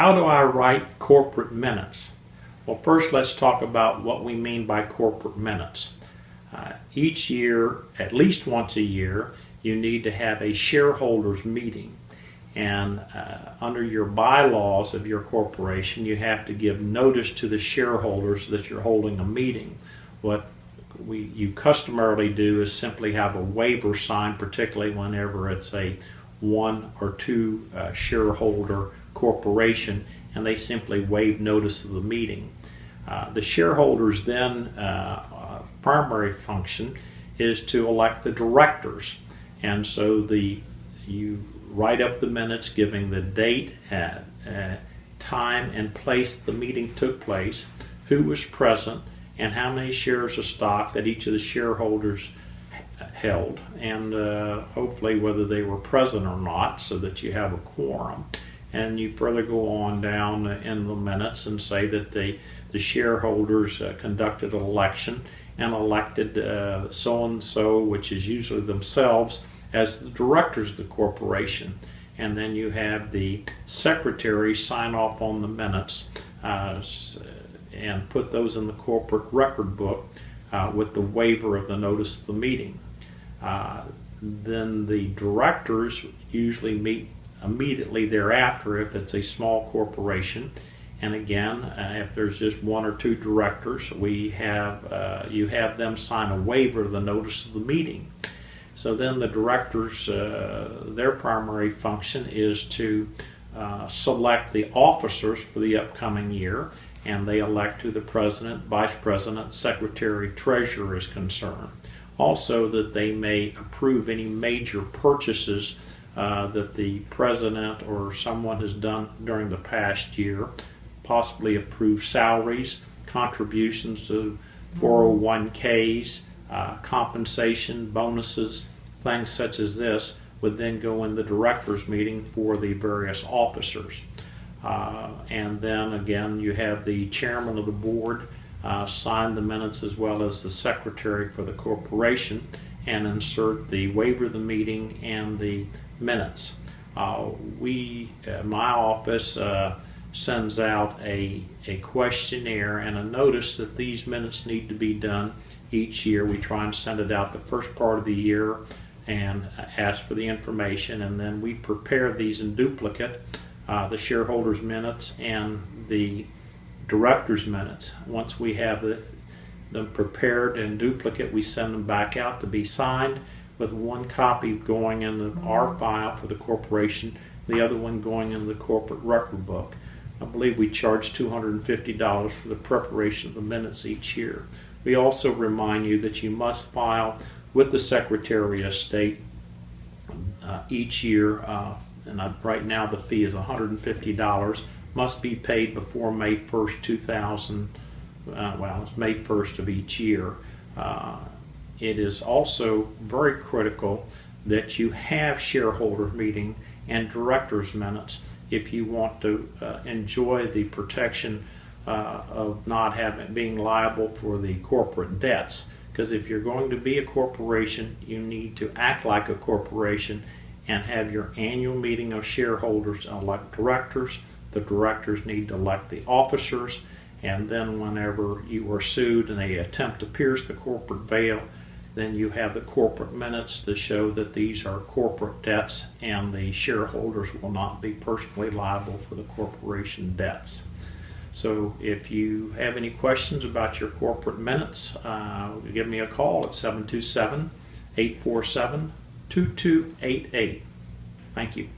How do I write corporate minutes? Well, first let's talk about what we mean by corporate minutes. Each year, at least once a year, you need to have a shareholders meeting. And under your bylaws of your corporation, you have to give notice to the shareholders that you're holding a meeting. What you customarily do is simply have a waiver signed, particularly whenever it's a one or two shareholder corporation, and they simply waive notice of the meeting. The shareholders then primary function is to elect the directors, and so you write up the minutes giving the date, time and place the meeting took place, who was present, and how many shares of stock that each of the shareholders held, and hopefully whether they were present or not, so that you have a quorum. And you further go on down in the minutes and say that the shareholders conducted an election and elected so-and-so, which is usually themselves, as the directors of the corporation. And then you have the secretary sign off on the minutes and put those in the corporate record book with the waiver of the notice of the meeting. Then the directors usually meet immediately thereafter if it's a small corporation. And again, if there's just one or two directors, you have them sign a waiver of the notice of the meeting. So then the directors, their primary function is to select the officers for the upcoming year, and they elect who the president, vice president, secretary, treasurer is concerned. Also, that they may approve any major purchases that the president or someone has done during the past year, possibly approve salaries, contributions to 401ks, compensation, bonuses, things such as this would then go in the directors meeting for the various officers. And then again, you have the chairman of the board sign the minutes, as well as the secretary for the corporation, and insert the waiver of the meeting and the minutes. My office sends out a questionnaire and a notice that these minutes need to be done each year. We try and send it out the first part of the year and ask for the information, and then we prepare these in duplicate, the shareholders minutes and the directors minutes. Once we have them prepared in duplicate, we send them back out to be signed, with one copy going in our file for the corporation, the other one going in the corporate record book. I believe we charge $250 for the preparation of the minutes each year. We also remind you that you must file with the Secretary of State each year, and right now the fee is $150, must be paid before May 1st, it's May 1st of each year. It is also very critical that you have shareholder meeting and directors minutes if you want to enjoy the protection of not being liable for the corporate debts. Because if you're going to be a corporation, you need to act like a corporation and have your annual meeting of shareholders elect directors. The directors need to elect the officers, and then whenever you are sued and they attempt to pierce the corporate veil, then you have the corporate minutes to show that these are corporate debts and the shareholders will not be personally liable for the corporation debts. So if you have any questions about your corporate minutes, give me a call at 727-847-2288. Thank you.